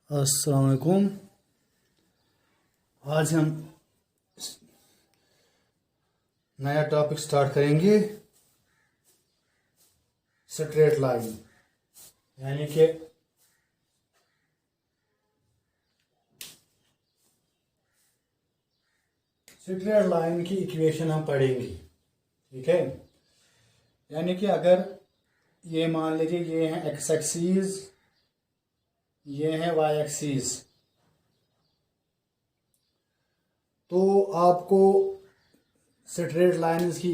अस्सलाम वालेकुम। आज हम नया टॉपिक स्टार्ट करेंगे, स्ट्रेट लाइन। यानी कि स्ट्रेट लाइन की इक्वेशन हम पढ़ेंगे। ठीक है, यानी कि अगर ये मान लीजिए ये है एक्स एक्सिस, ये है वाई एक्सिस, तो आपको स्ट्रेट लाइन्स की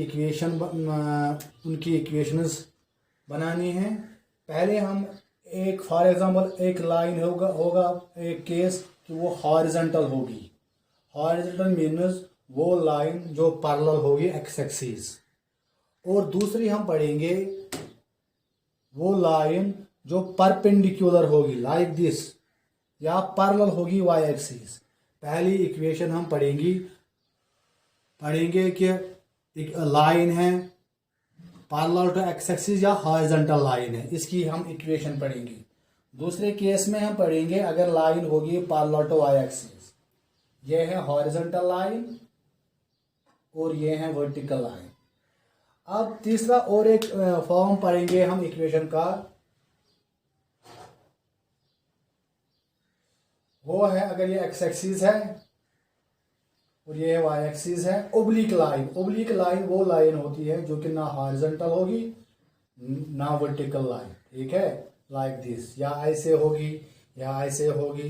उनकी इक्वेशंस बनानी है। पहले हम एक फॉर एग्जांपल एक लाइन होगा एक केस कि वो हॉरिजॉन्टल होगी। हॉरिजॉन्टल मीन्स वो लाइन जो पैरेलल होगी एक्स एक्सिस, और दूसरी हम पढ़ेंगे वो लाइन जो परपेंडिकुलर होगी लाइक दिस, या पैरेलल होगी वाई एक्सिस। पहली इक्वेशन हम पढ़ेंगे कि एक लाइन है पैरेलल टू एक्स एक्सिस या हॉरिजॉन्टल लाइन है, इसकी हम इक्वेशन पढ़ेंगे। दूसरे केस में हम पढ़ेंगे अगर लाइन होगी पैरेलल टू वाई एक्सिस, ये है हॉरिजॉन्टल लाइन और ये है वर्टिकल लाइन। अब तीसरा और एक फॉर्म पढ़ेंगे हम इक्वेशन का, वो है अगर ये एक्स एक्सिस है और ये वाई एक्सिस है, ओब्लिक लाइन। ओब्लिक लाइन वो लाइन होती है जो कि ना हॉरिजॉन्टल होगी ना वर्टिकल लाइन। ठीक है, लाइक दिस, या ऐसे होगी या ऐसे होगी,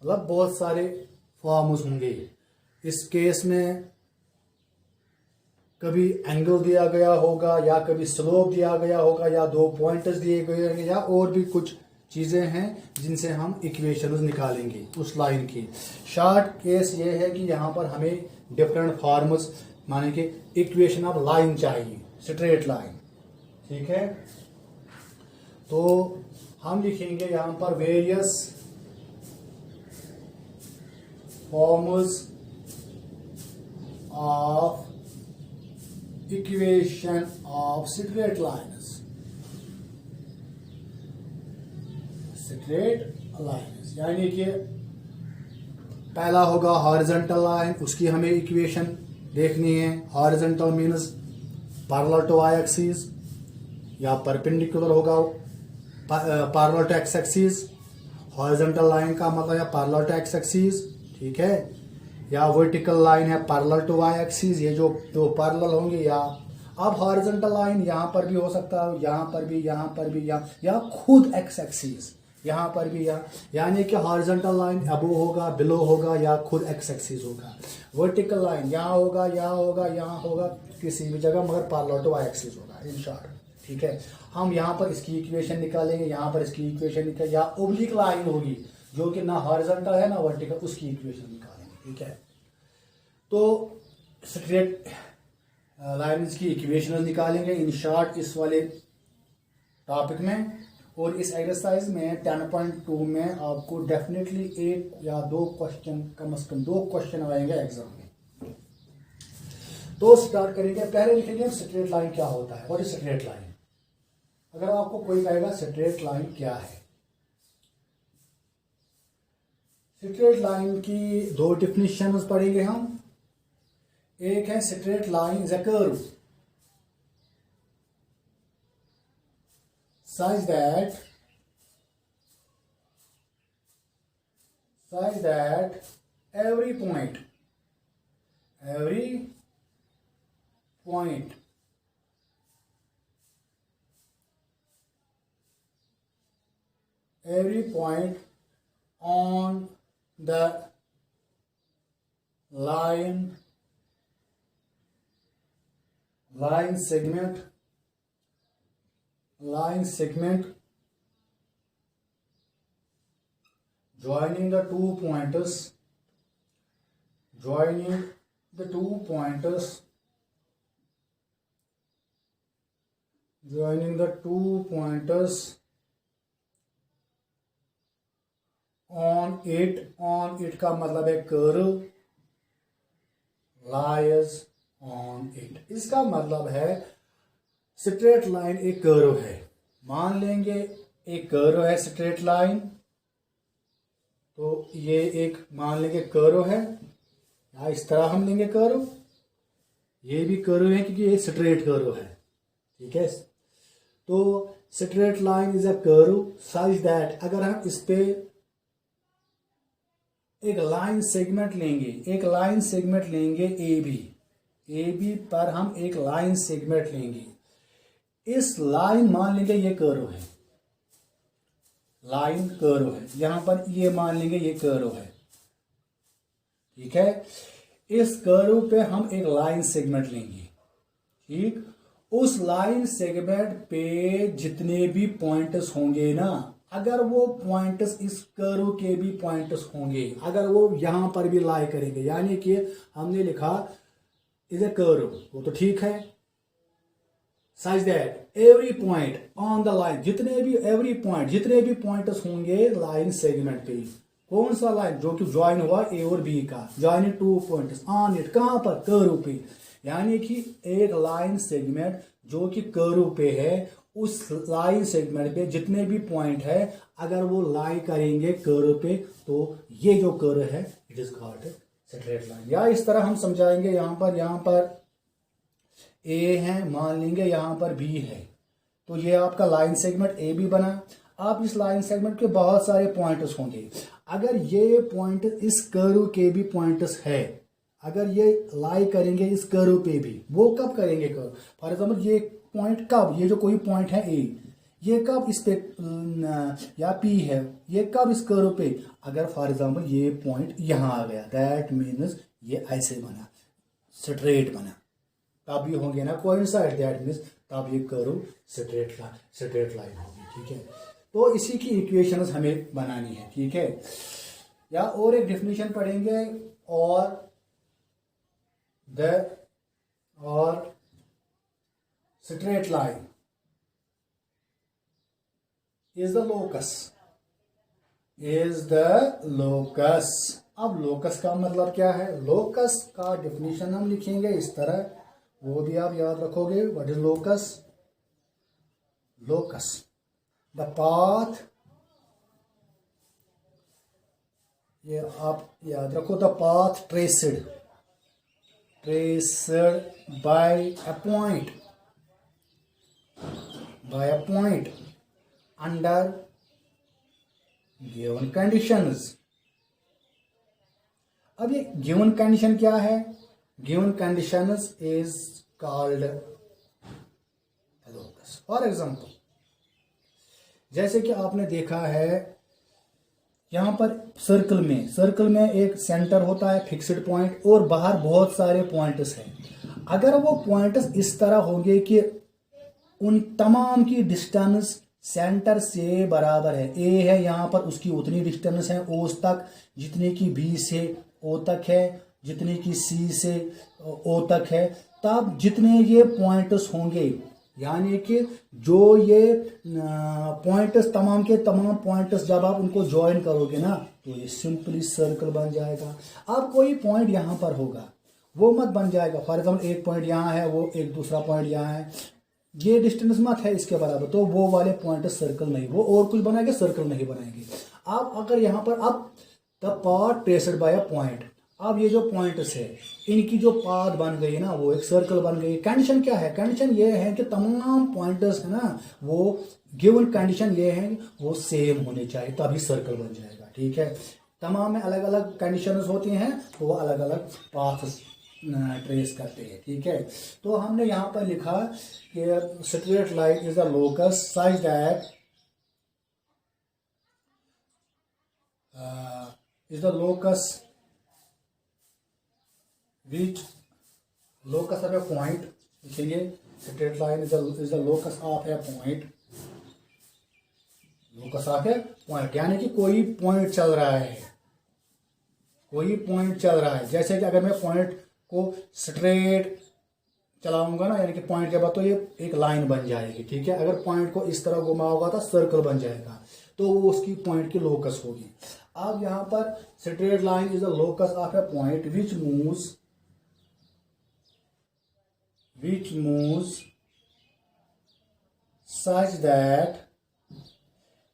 मतलब बहुत सारे फॉर्म्स होंगे। इस केस में कभी एंगल दिया गया होगा या कभी स्लोप दिया गया होगा या दो पॉइंट्स दिए गए होंगे या और भी कुछ चीजें हैं जिनसे हम इक्वेशंस निकालेंगे उस लाइन की। शॉर्ट केस ये है कि यहाँ पर हमें डिफरेंट फॉर्म्स माने कि इक्वेशन ऑफ लाइन चाहिए, स्ट्रेट लाइन। ठीक है, तो हम लिखेंगे यहाँ पर various forms of equation of straight lines. Straight lines यानी कि पहला होगा हॉरिजॉन्टल लाइन, उसकी हमें इक्वेशन देखनी है। Horizontal means parallel to Y axis, या परपेंडिकुलर होगा parallel to X axis. Horizontal line का मतलब है पैरेलल टू एक्स एक्सिस। ठीक है, या वर्टिकल लाइन है पैरेलल टू वाई एक्सिस, ये जो दो पैरेलल होंगे। या अब हॉरिजॉन्टल लाइन यहाँ पर भी हो सकता है, यहाँ पर भी, यहाँ पर भी, या खुद एक्स एक्सिस यहाँ पर भी, यानी कि हॉरिजॉन्टल लाइन अबो होगा, बिलो होगा, या खुद एक्स एक्सिस होगा। वर्टिकल लाइन यहाँ होगा, यहाँ होगा, यहाँ होगा, किसी भी जगह, मगर पैरेलल टू वाई एक्सिस होगा इन शॉर्ट। ठीक है, हम यहाँ पर इसकी इक्वेशन निकालेंगे, यहाँ पर इसकी इक्वेशन निकालेंगे, या ओब्लिक लाइन होगी जो कि ना हॉरिजॉन्टल है ना वर्टिकल, उसकी इक्वेशन निकालेंगे। ठीक है, तो स्ट्रेट लाइन्स की इक्वेशन निकालेंगे इन शॉर्ट इस वाले टॉपिक में। और इस एक्सरसाइज में 10.2 में आपको डेफिनेटली एक या दो क्वेश्चन, कम से कम 2 क्वेश्चन आएंगे एग्जाम में। तो स्टार्ट करेंगे, पहले लिखेंगे स्ट्रेट लाइन क्या होता है, व्हाट इज स्ट्रेट लाइन। अगर आपको कोई कहेगा स्ट्रेट लाइन क्या है, स्ट्रेट लाइन की 2 डिफिनीशंस पढ़ेंगे हम। एक है straight line is a curve such that every point on the line segment joining the two pointers on it का मतलब है कर्व, lies on it, इसका मतलब है स्ट्रेट लाइन एक कर्व है। मान लेंगे एक कर्व है स्ट्रेट लाइन, तो ये एक मान लेंगे कर्व है, या इस तरह हम लेंगे कर्व, ये भी कर्व है क्योंकि ये स्ट्रेट कर्व है, ठीक है। तो straight line is a curve such that, अगर हम इस पे एक लाइन सेगमेंट लेंगे, एक लाइन सेगमेंट लेंगे ए बी पर हम एक लाइन सेगमेंट लेंगे, इस लाइन मान लेंगे ये कर्व है, लाइन कर्व है, यहां पर ये मान लेंगे ये कर्व है, ठीक है। इस कर्व पे हम एक लाइन सेगमेंट लेंगे, ठीक। उस लाइन सेगमेंट पे जितने भी पॉइंट्स होंगे ना, अगर वो पॉइंट्स इस कर्व के भी पॉइंट्स होंगे, अगर वो यहां पर भी लाई करेंगे, यानी कि हमने लिखा इज ए कर्व, वो तो ठीक है, such that every point on the line, जितने भी पॉइंट्स होंगे लाइन सेगमेंट पे, कौन सा लाइन, जो कि ज्वाइन हुआ ए और बी का, joining two points on it, कहां पर, कर्व पे, यानी कि एक लाइन सेगमेंट जो कि कर्व पे है, उस लाइन सेगमेंट पे जितने भी पॉइंट है, अगर वो लाई करेंगे कर्व पे, तो ये जो कर्व है it is called straight line. या इस तरह हम समझाएंगे, यहां पर ए है, मान लेंगे यहां पर बी है, तो ये आपका लाइन सेगमेंट ए बी बना। आप इस लाइन सेगमेंट के बहुत सारे पॉइंट्स होंगे, अगर ये पॉइंट इस कर्व के भी पॉइंट्स है, अगर ये लाई करेंगे इस कर्व पे भी, वो कब करेंगे कर्व, फॉर एग्जाम्पल ये पॉइंट कब, ये जो कोई पॉइंट है ए, ये कब इस पे या पी है, ये कब इस कर्व पे, अगर फॉर एग्जाम्पल ये पॉइंट यहां आ गया, दैट मीन्स ये ऐसे बना, स्ट्रेट बना, तब भी होंगे ना कोइंसाइड, दैट मीन्स तब ये कर्व स्ट्रेट लाइन होगी, ठीक है। तो इसी की इक्वेशंस हमें बनानी है, ठीक है। या और एक डेफिनेशन पढ़ेंगे, और straight line is the locus. अब लोकस का मतलब क्या है, लोकस का डेफिनेशन हम लिखेंगे इस तरह, वो भी आप याद रखोगे, what is locus the path, ये आप याद रखो, the path traced by a point under given conditions. अब ये गिवन कंडीशन क्या है, given conditions is called locus. For example, जैसे कि आपने देखा है यहां पर सर्कल में एक सेंटर होता है, फिक्स्ड पॉइंट, और बाहर बहुत सारे पॉइंट्स हैं। अगर वो पॉइंट्स इस तरह होंगे कि उन तमाम की डिस्टेंस सेंटर से बराबर है, ए है यहां पर, उसकी उतनी डिस्टेंस है ओस तक, जितने की बी से ओ तक है, जितने की सी से ओ तक है, तब जितने ये पॉइंट्स होंगे, यानी कि जो ये पॉइंट्स, तमाम के तमाम पॉइंट्स जब आप उनको ज्वाइन करोगे ना, तो ये सिंपली सर्कल बन जाएगा। अब कोई पॉइंट यहां पर होगा, वो मत बन जाएगा, फॉर एग्जाम्पल एक पॉइंट यहाँ है, वो एक दूसरा पॉइंट यहाँ है, ये डिस्टेंस मत है इसके बराबर, तो वो वाले पॉइंट सर्कल नहीं, वो और कुछ बनाएंगे, सर्कल नहीं बनाएंगे। आप अगर यहाँ पर अब the path traced by a point, अब ये जो पॉइंट्स है इनकी जो पाथ बन गई ना, वो एक सर्कल बन गई। कंडीशन क्या है, कंडीशन ये है कि तमाम पॉइंट्स है ना, वो गिवन कंडीशन ये है वो सेम होने चाहिए, तभी सर्कल बन जाएगा, ठीक है। तमाम में अलग अलग कंडीशंस होती हैं, तो वो अलग अलग पाथ ट्रेस करते हैं, ठीक है। तो हमने यहाँ पर लिखा कि straight line is the locus such that is the locus which locus of a point, लिखेंगे straight line is the locus of a point, locus of a point, यानी कि कोई पॉइंट चल रहा है, जैसे कि अगर मैं पॉइंट को स्ट्रेट चलाऊंगा ना, यानी कि पॉइंट के बाद तो ये एक लाइन बन जाएगी, ठीक है। अगर पॉइंट को इस तरह घुमा होगा तो सर्कल बन जाएगा, तो वो उसकी पॉइंट की लोकस होगी। अब यहाँ पर straight line is the locus of A point which moves such that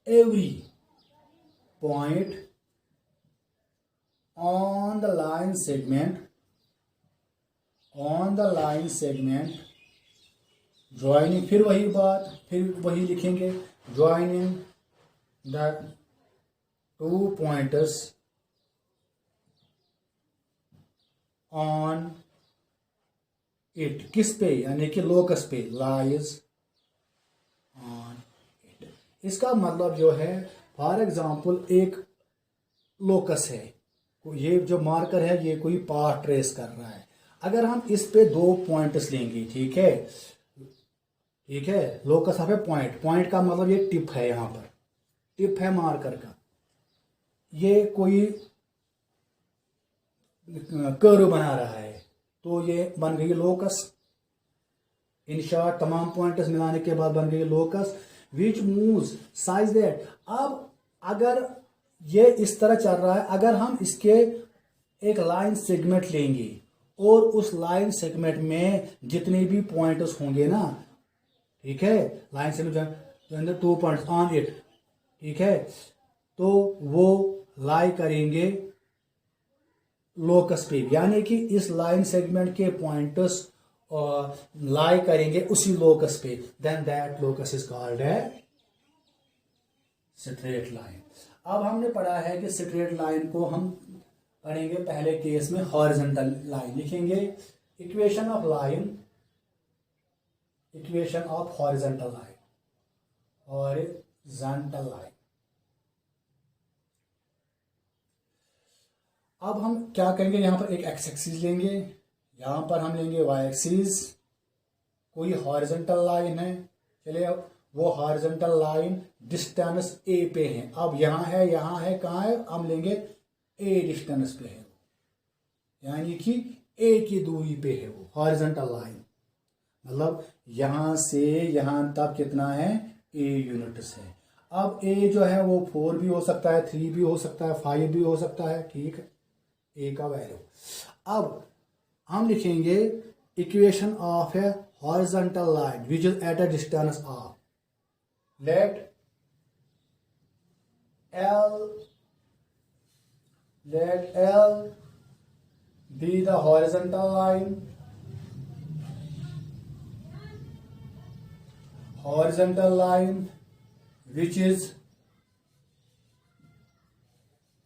every point on the line segment joining, फिर वही बात, फिर वही लिखेंगे, joining the 2 pointers on it, किस पे, यानी कि लोकस पे, लाइज ऑन इट। इसका मतलब जो है, फॉर एग्जांपल एक लोकस है, ये जो मार्कर है ये कोई पाथ ट्रेस कर रहा है। अगर हम इस पे 2 पॉइंट्स लेंगे, ठीक है, लोकस ऑफ ए पॉइंट का मतलब ये टिप है, यहाँ पर टिप है मार्कर का, ये कोई कर्व बना रहा है, तो ये बन गई लोकस। इन शॉर्ट तमाम पॉइंट्स मिलाने के बाद बन गई locus which moves size that. अब अगर ये इस तरह चल रहा है, अगर हम इसके एक लाइन सेगमेंट लेंगे और उस लाइन सेगमेंट में जितने भी पॉइंट्स होंगे ना, ठीक है, line segment 2 points on it, ठीक है, तो वो लाई करेंगे लोकस पे, यानी कि इस लाइन सेगमेंट के पॉइंट्स लाई करेंगे उसी लोकस पे, then that locus is called a straight line. अब हमने पढ़ा है कि स्ट्रेट लाइन को हम पढ़ेंगे पहले केस में हॉरिजॉन्टल लाइन लिखेंगे, इक्वेशन ऑफ हॉरिजॉन्टल लाइन। अब हम क्या करेंगे, यहां पर एक एक्स एक्सिस लेंगे, यहां पर हम लेंगे वाई एक्सिस, कोई हॉरिजॉन्टल लाइन है, चलिए अब वो हॉरिजॉन्टल लाइन डिस्टेंस ए पे है। अब यहां है कहां है, हम लेंगे ए डिस्टेंस पे है, यानी कि ए की दूरी पे है वो हॉरिजॉन्टल लाइन, मतलब यहां से यहां तक कितना है, ए यूनिट्स है। अब ए जो है वो 4 भी हो सकता है, 3 भी हो सकता है, 5 भी हो सकता है, ठीक है, ए का वैल्यू। अब हम लिखेंगे equation of a horizontal line which is at a distance of, let L be the horizontal line which is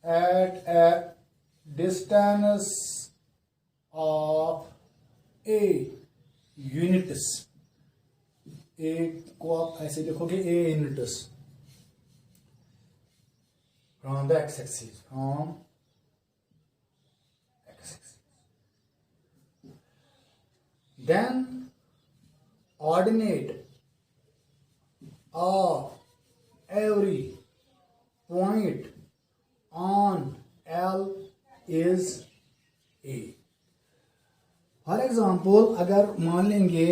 at a distance of a units। a को आप ऐसे लिखोगे, a units from the x-axis, then ordinate of every point on L is A। For example अगर मान लेंगे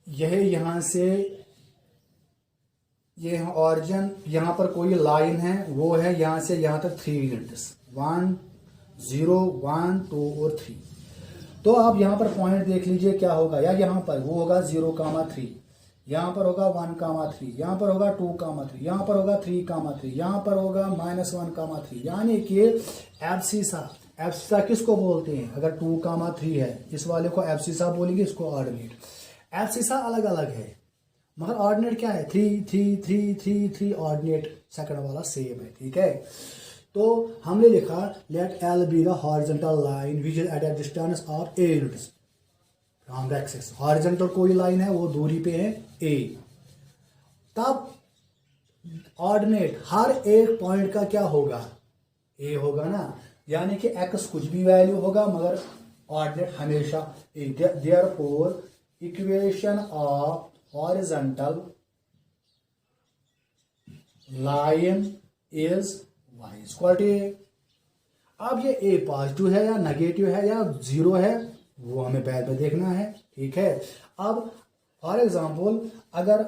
यह यहां से ये ऑरिजिन, यहां पर कोई लाइन है, वो है यहां से यहां तक 3 यूनिट्स, 1 0 1 2 और 3। तो आप यहां पर पॉइंट देख लीजिए क्या होगा, या यहां पर वो होगा 0,3, यहां पर होगा 1,3, यहां पर होगा 2,3, यहां पर होगा 3,3, यहां पर होगा -1,3, यानी कि एब्सिसा किसको बोलते हैं, अगर 2,3 है इस वाले को एब्सिसा बोलेंगे, इसको ऑर्डिनेट। एब्सिसा अलग अलग है मगर ऑर्डिनेट क्या है, 3 3 3 3 3, ऑर्डिनेट सेकंड वाला सेम है, ठीक है। तो हमने लिखा let L be the horizontal line which is at a distance of a units from the axis. Horizontal कोई लाइन है वो दूरी पे है ए, तब ऑर्डिनेट हर एक पॉइंट का क्या होगा, ए होगा ना, यानी कि एक्स कुछ भी वैल्यू होगा मगर ऑर्डिनेट हमेशा a. Therefore equation of horizontal line is y equal to a. अब ये ए पॉजिटिव है या नेगेटिव है या 0 है, वो हमें बाद में देखना है, ठीक है। अब फॉर एग्जांपल अगर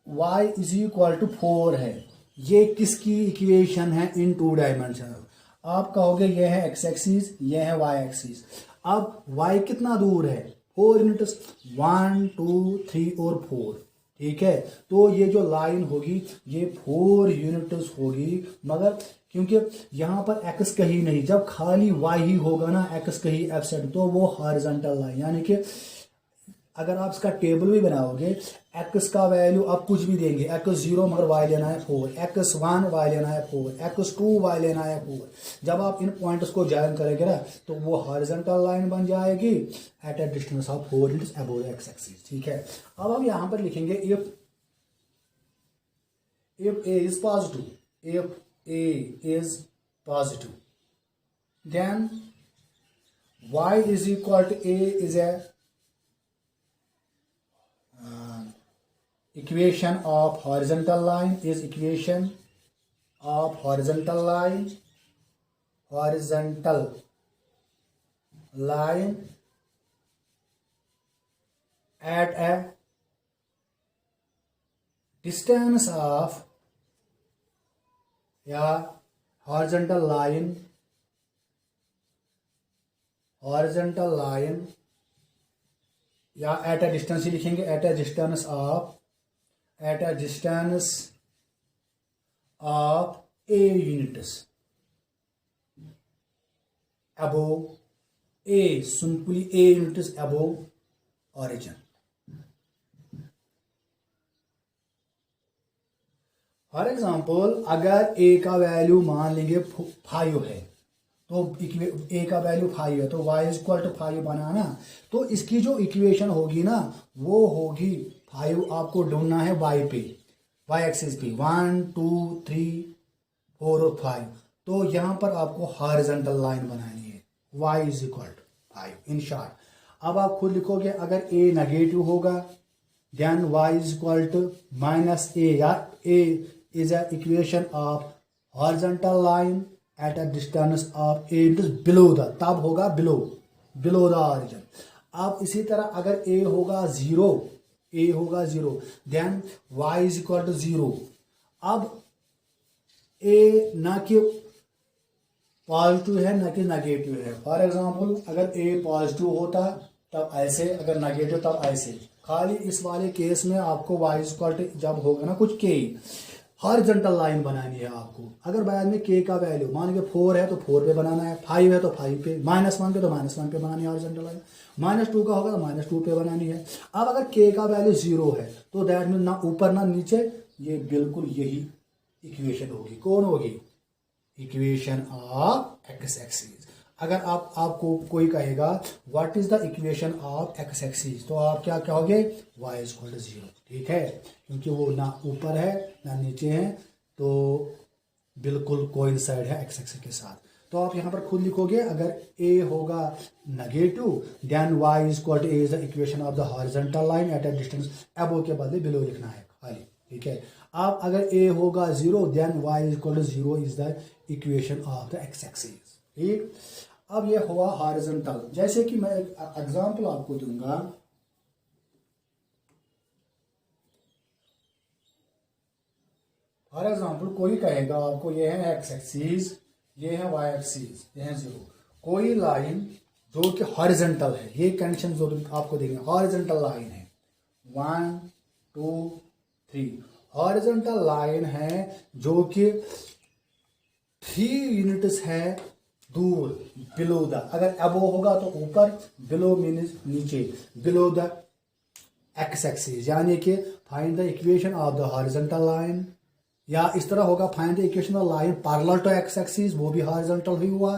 y इज इक्वल टू 4 है, ये किसकी इक्वेशन है इन 2 डायमेंशन। आप कहोगे ये है x एक्सिस, ये है y एक्सिस। अब y कितना दूर है, 4 यूनिट्स, 1 2 3 और 4, ठीक है। तो ये जो लाइन होगी ये 4 यूनिट्स होगी, मगर क्योंकि यहाँ पर x कहीं नहीं, जब खाली y ही होगा ना, x कहीं एब्सेंट, तो वो हॉरिजॉन्टल लाइन, यानी कि अगर आप इसका टेबल भी बनाओगे, x का वैल्यू आप कुछ भी देंगे, x0 मगर y लेना है 4, x1 y लेना है 4, x2 y लेना है 4। जब आप इन पॉइंट्स को ज्वाइन करेंगे ना, तो वो हॉरिजॉन्टल लाइन बन जाएगी eight a distance of 4 units above x axis. ठीक है, अब हम यहाँ पर लिखेंगे if a is positive, if a is positive, then y is equal to a is a equation of horizontal line, is equation of horizontal line at a distance of, या horizontal line या at a distance ही लिखेंगे, at a distance of a units above a, simply a units above origin। For example अगर a का value मान लेंगे 5 है, तो a का वैल्यू 5 है, तो y इज इक्वल टू 5 बनाना, तो इसकी जो इक्वेशन होगी ना, वो होगी 5 आपको ढूंढना है y पे, y एक्सिस पे, 1 2 3 4 और 5, तो यहां पर आपको हॉरिजॉन्टल लाइन बनानी है, y is equal to 5 in short. अब आप खुद लिखोगे अगर a नेगेटिव होगा then y is equal to minus a, या a is an equation of horizontal line at a distance of a below the, तब होगा below the origin। अब इसी तरह अगर a होगा 0 then y is equal to 0। अब a ना कि पॉजिटिव है ना कि नेगेटिव है, फॉर एग्जांपल अगर a पॉजिटिव होता तब ऐसे, अगर नेगेटिव तब ऐसे, खाली इस वाले केस में आपको y is equal to जब होगा ना कुछ k, हॉरिजॉन्टल लाइन बनानी है आपको। अगर बाद में k का वैल्यू मान के 4 है तो 4 पे बनाना है, 5 है तो 5 पे, -1 पे तो -1 पे बनानी है हॉरिजॉन्टल लाइन, -2 का होगा तो -2 पे बनानी है। अब अगर k का वैल्यू 0 है तो दैट मीन ना ऊपर ना नीचे, ये बिल्कुल यही इक्वेशन होगी। कौन होगी? Equation of X axis. अगर आपको कोई कहेगा what is the equation of X axis, तो आप क्या कहोगे? y is equal to 0। ठीक है, क्योंकि वो ना ऊपर है ना नीचे है, तो बिल्कुल कोइंसाइड है एक्स एक्सिस के साथ। तो आप यहाँ पर खुद लिखोगे अगर a होगा negative then y is equal to a is the equation of the horizontal line at a distance, above के बदले बिलो लिखना है खाली। ठीक है, अब अगर a होगा 0 then y is equal to 0 is the equation of the X axis. ठीक, अब ये हुआ हॉरिजॉन्टल। जैसे कि मैं एक एग्जांपल आपको दूंगा, फॉर एग्जांपल कोई कहेगा आपको ये है एक्स एक्सिस, ये है वाई एक्सिस, ये है 0, कोई लाइन जो कि हॉरिजॉन्टल है, ये कंडीशन जो आपको देंगे, हॉरिजॉन्टल लाइन है 1 2 3, हॉरिजॉन्टल लाइन है जो कि 3 यूनिट्स है दूर, बिलो द, अगर अबो होगा तो ऊपर, बिलो मीन्स नीचे, बिलो द एक्स एक्सिस, यानी कि find the equation of the horizontal line, या इस तरह होगा find the equation of line parallel to X axis, वो भी हॉरिजॉन्टल ही हुआ।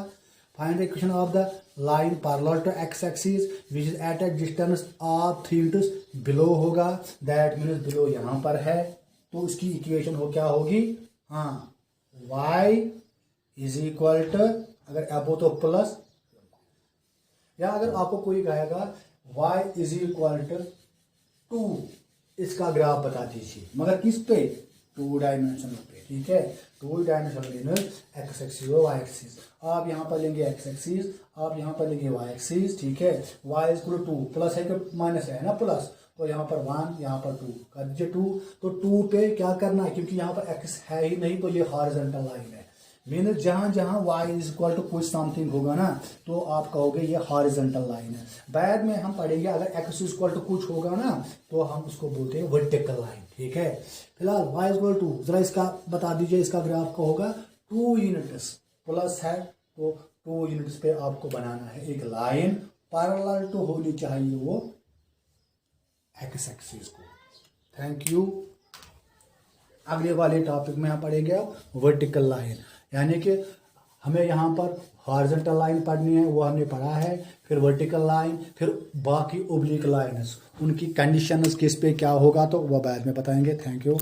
Find the equation of the line parallel to X axis which is at a distance of 3 units below होगा, that means below यहां पर है, तो इसकी इक्वेशन हो क्या होगी? हाँ, y इज इक्वल टू, अगर अबो तो प्लस, या अगर आपको कोई कहेगा y इज इक्वल टू 2, इसका ग्राफ बता दीजिए, मगर किस पे? 2 डायमेंशन पे। ठीक है, 2 डायमेंशन मीन एक्स एक्सिस और वाई एक्सिस। आप यहाँ पर लेंगे एक्स एक्सिस, आप यहाँ पर लेंगे वाई एक्सिस। ठीक है, y is equal to 2, plus है कि माइनस है ना, प्लस, तो यहाँ पर 1 यहाँ पर 2 कर दीजिए 2, तो 2 पे क्या करना है, क्योंकि यहाँ पर x है ही नहीं, तो ये हॉरिजॉन्टल लाइन है, मीन जहां जहां y इज इक्वल टू कुछ समथिंग होगा ना, तो आप कहोगे ये हॉरिजॉन्टल लाइन है। बाद में हम पढ़ेंगे अगर x इज इक्वल टू कुछ होगा ना, तो हम उसको बोलते हैं वर्टिकल लाइन। ठीक है, फिलहाल y इज इक्वल टू, जरा इसका बता दीजिए, इसका ग्राफ का होगा 2 यूनिट्स प्लस है तो 2 यूनिट्स पे आपको बनाना है एक लाइन पैरेलल टू होनी चाहिए वो एक्स एक्सिस को। Thank you. अगले वाले टॉपिक में हम पढ़ेंगे अब वर्टिकल लाइन, यानी कि हमें यहाँ पर हॉरिजॉन्टल लाइन पढ़नी है, वो हमने पढ़ा है। फिर वर्टिकल लाइन, फिर बाकी ओब्लिक लाइन्स, उनकी कंडीशंस किस पे क्या होगा तो वह बाद में बताएंगे। Thank you.